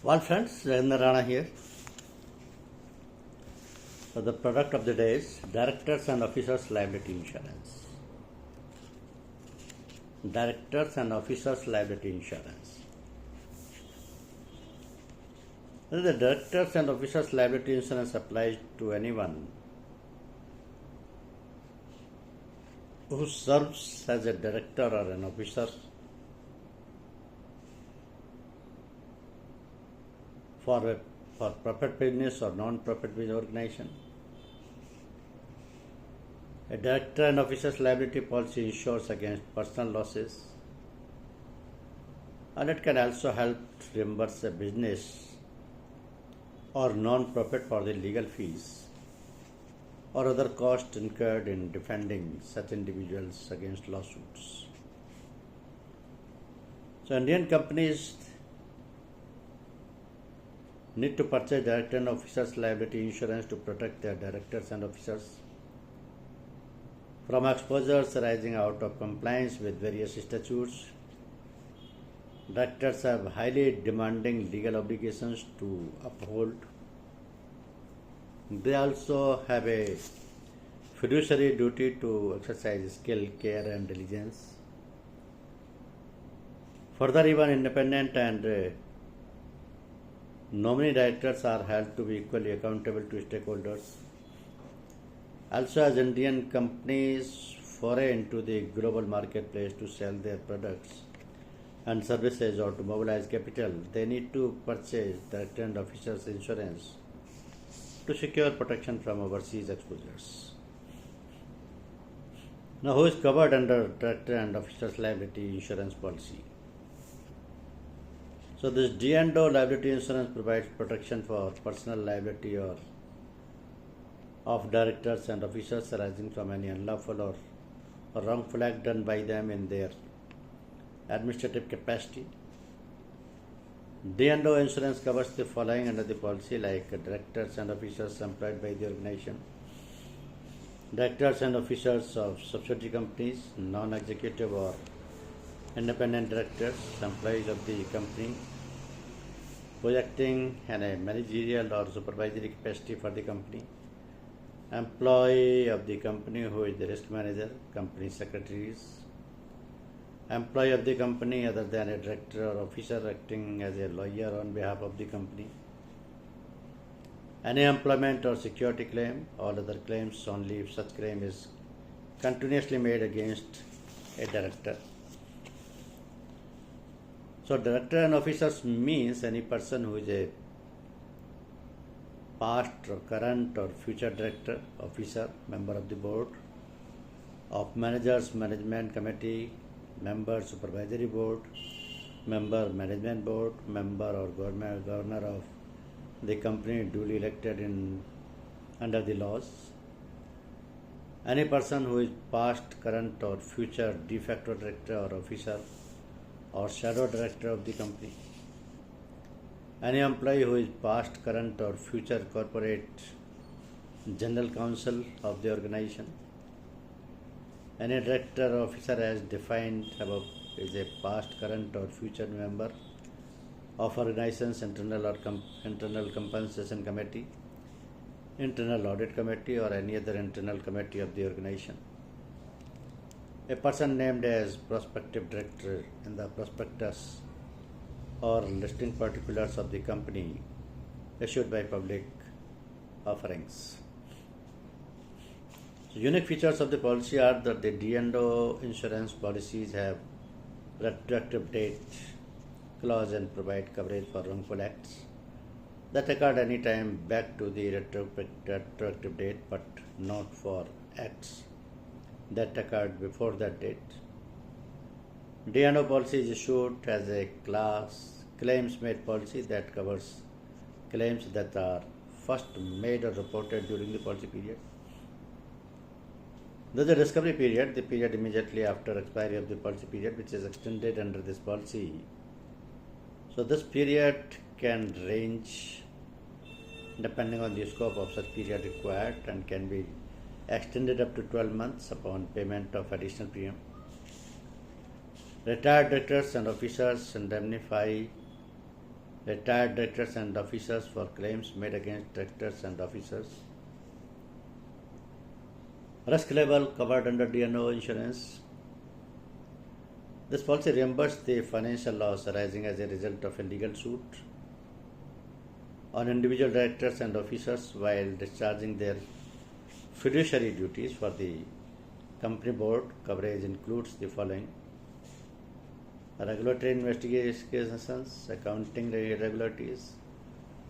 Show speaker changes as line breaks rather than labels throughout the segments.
Well, friends, Narana Rana here. So, the product of the day is Directors and Officers Liability Insurance. Directors and Officers Liability Insurance. The Directors and Officers Liability Insurance applies to anyone who serves as a director or an officer for profit business or non-profit business organization. A director and officer's liability policy insures against personal losses, and it can also help reimburse a business or non-profit for the legal fees or other costs incurred in defending such individuals against lawsuits. So, Indian companies need to purchase director and officers liability insurance to protect their directors and officers from exposures arising out of compliance with various statutes. Directors have highly demanding legal obligations to uphold. They also have a fiduciary duty to exercise skill, care, and diligence. Further, even independent and nominee directors are held to be equally accountable to stakeholders. Also, as Indian companies foray into the global marketplace to sell their products and services or to mobilize capital, they need to purchase director and officers insurance to secure protection from overseas exposures. Now, who is covered under director and officers liability insurance policy? So, this D&O liability insurance provides protection for personal liability or of directors and officers arising from any unlawful or wrongful act done by them in their administrative capacity. D&O insurance covers the following under the policy, like directors and officers employed by the organization, directors and officers of subsidiary companies, non-executive or independent directors, employees of the company who is acting in a managerial or supervisory capacity for the company, employee of the company who is the risk manager, company secretaries, employee of the company other than a director or officer acting as a lawyer on behalf of the company, any employment or security claim, all other claims only if such claim is continuously made against a director. So, director and officers means any person who is a past or current or future director, officer, member of the board of managers, management committee, member supervisory board, member management board, member or governor of the company duly elected under the laws, any person who is past, current or future de facto director or officer or shadow director of the company, any employee who is past, current or future corporate general counsel of the organization, any director or officer as defined above is a past, current or future member of organization's internal compensation committee, internal audit committee or any other internal committee of the organization. A person named as prospective director in the prospectus or listing particulars of the company issued by public offerings. So, unique features of the policy are that the D&O insurance policies have retroactive date clause and provide coverage for wrongful acts that occurred any time back to the retroactive date, but not for acts that occurred before that date. D&O policy is issued as a claims made policy that covers claims that are first made or reported during the policy period. There is a discovery period, the period immediately after expiry of the policy period, which is extended under this policy. So, this period can range depending on the scope of such period required and can be extended up to 12 months upon payment of additional premium. Retired directors and officers indemnify retired directors and officers for claims made against directors and officers. Risk level covered under D&O insurance. This policy reimburses the financial loss arising as a result of a legal suit on individual directors and officers while discharging their fiduciary duties for the company board. Coverage includes the following: regulatory investigations, accounting irregularities,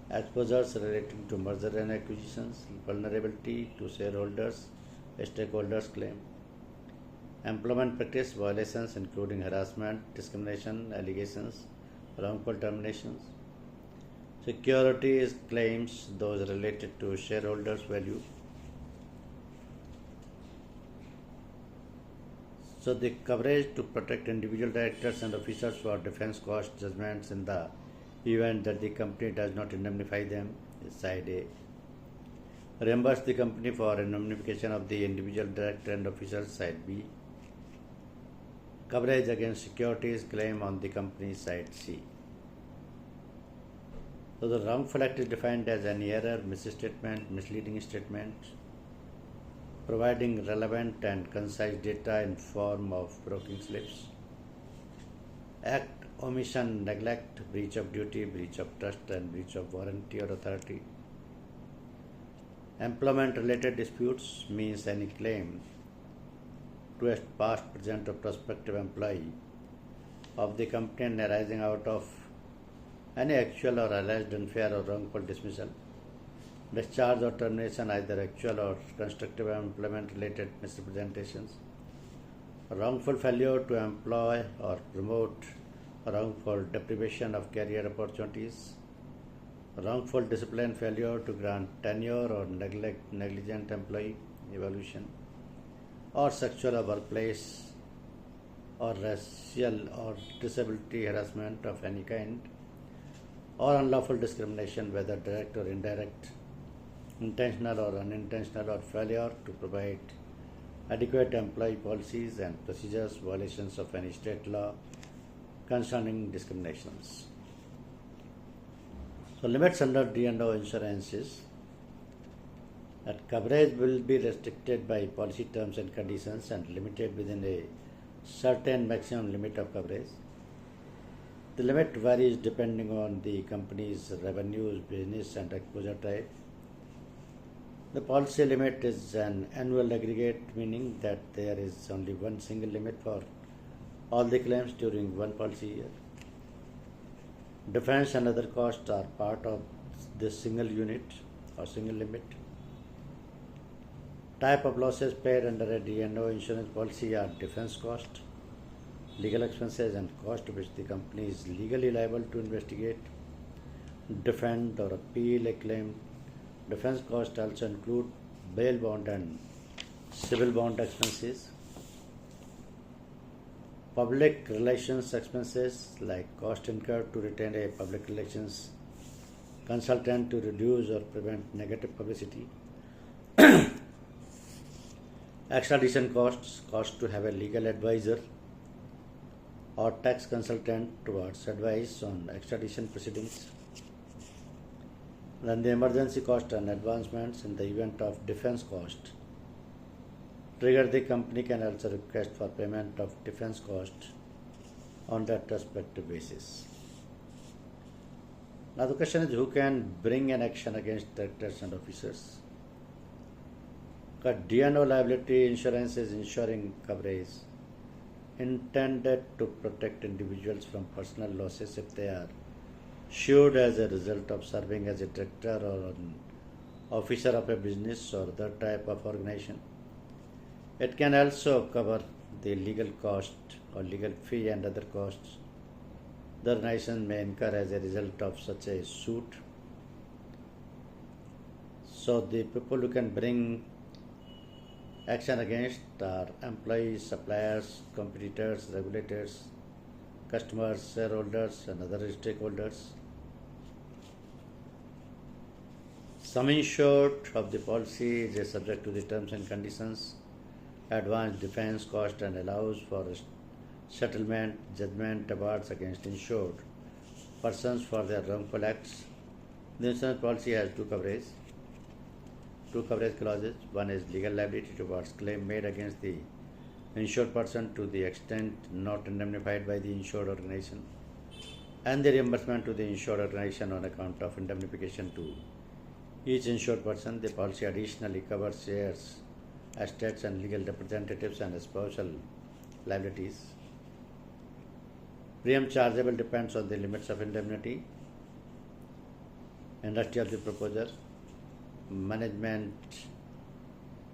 exposures relating to merger and acquisitions, vulnerability to shareholders, stakeholders claim, employment practice violations including harassment, discrimination, allegations, wrongful terminations, securities claims, those related to shareholders' value. So the coverage to protect individual directors and officers for defense cost judgments in the event that the company does not indemnify them is side A. Reimburse the company for indemnification of the individual director and officers, side B. Coverage against securities claim on the company, side C. So the wrongful act is defined as any error, misstatement, misleading statement, providing relevant and concise data in form of broking slips. Act, omission, neglect, breach of duty, breach of trust, and breach of warranty or authority. Employment related disputes means any claim to a past, present, or prospective employee of the company and arising out of any actual or alleged unfair or wrongful dismissal, discharge or termination, either actual or constructive employment related misrepresentations, wrongful failure to employ or promote, wrongful deprivation of career opportunities, wrongful discipline, failure to grant tenure or negligent employee evaluation, or sexual or workplace or racial or disability harassment of any kind, or unlawful discrimination, whether direct or indirect, intentional or unintentional, or failure to provide adequate employee policies and procedures, violations of any state law concerning discriminations. So limits under D&O insurance is that coverage will be restricted by policy terms and conditions and limited within a certain maximum limit of coverage. The limit varies depending on the company's revenues, business, and exposure type. The policy limit is an annual aggregate, meaning that there is only one single limit for all the claims during one policy year. Defense and other costs are part of this single unit or single limit. Type of losses paid under a D&O insurance policy are defense cost, legal expenses, and cost to which the company is legally liable to investigate, defend, or appeal a claim. Defense costs also include bail bond and civil bond expenses. Public relations expenses like cost incurred to retain a public relations consultant to reduce or prevent negative publicity. Extradition costs, cost to have a legal advisor or tax consultant towards advice on extradition proceedings. Then the emergency cost and advancements in the event of defense cost. Trigger, the company can also request for payment of defense cost on that respective basis. Now the question is, who can bring an action against directors and officers? Because D&O liability insurance is insuring coverage intended to protect individuals from personal losses if they are sued as a result of serving as a director or an officer of a business or other type of organization. It can also cover the legal cost or legal fee and other costs the organization may incur as a result of such a suit. So the people who can bring action against are employees, suppliers, competitors, regulators, customers, shareholders, and other stakeholders. Sum insured of the policy is subject to the terms and conditions, advanced defense cost, and allows for settlement, judgment, awards against insured persons for their wrongful acts. The insurance policy has two coverage clauses. One is legal liability towards claim made against the insured person to the extent not indemnified by the insured organization, and the reimbursement to the insured organization on account of indemnification to each insured person. The policy additionally covers heirs, estates, and legal representatives and spousal liabilities. Premium chargeable depends on the limits of indemnity, industry of the proposer, management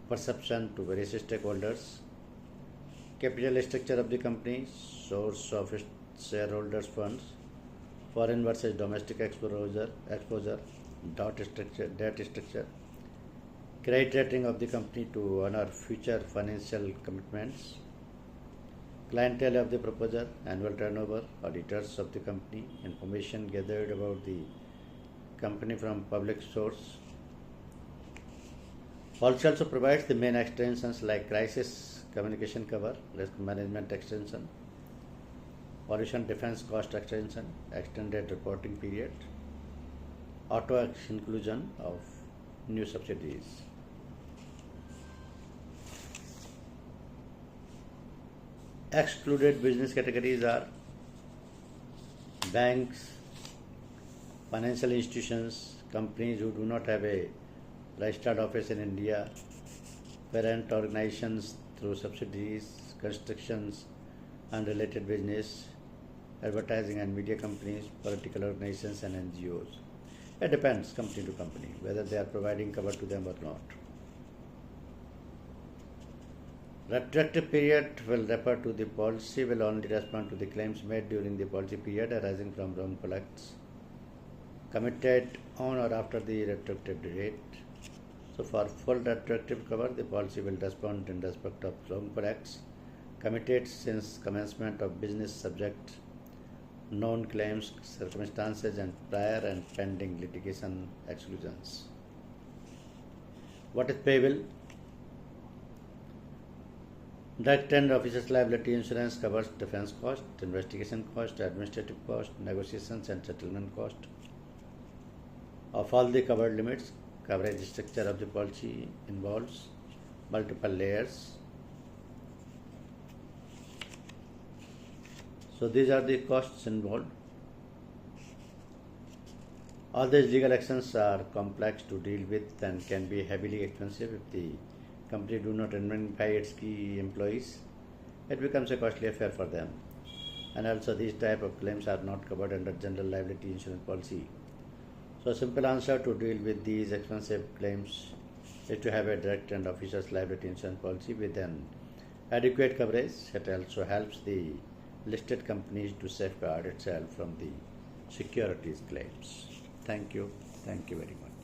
perception to various stakeholders, capital structure of the company, source of its shareholders' funds, foreign versus domestic exposure, debt structure, credit rating of the company to honor future financial commitments, clientele of the proposer, annual turnover, auditors of the company, information gathered about the company from public source. Policy also provides the main extensions like crisis communication cover, risk management extension, pollution defense cost extension, extended reporting period, auto inclusion of new subsidiaries. Excluded business categories are banks, financial institutions, companies who do not have a registered office in India, parent organizations through subsidiaries, constructions and related business, advertising and media companies, political organizations and NGOs. It depends company to company whether they are providing cover to them or not. Retroactive period will refer to the policy will only respond to the claims made during the policy period arising from wrongful acts committed on or after the retroactive date. So for full retroactive cover, the policy will respond in respect of wrongful acts committed since commencement of business subject known claims, circumstances and prior and pending litigation exclusions. What is payable? Direct and officers' liability insurance covers defense cost, investigation cost, administrative cost, negotiations and settlement cost. Of all the covered limits, coverage structure of the policy involves multiple layers. So these are the costs involved. All these legal actions are complex to deal with and can be heavily expensive if the company do not indemnify its key employees. It becomes a costly affair for them. And also these type of claims are not covered under general liability insurance policy. So a simple answer to deal with these expensive claims is to have a direct and officers liability insurance policy with an adequate coverage. It also helps the listed companies to safeguard itself from the securities claims. Thank you very much.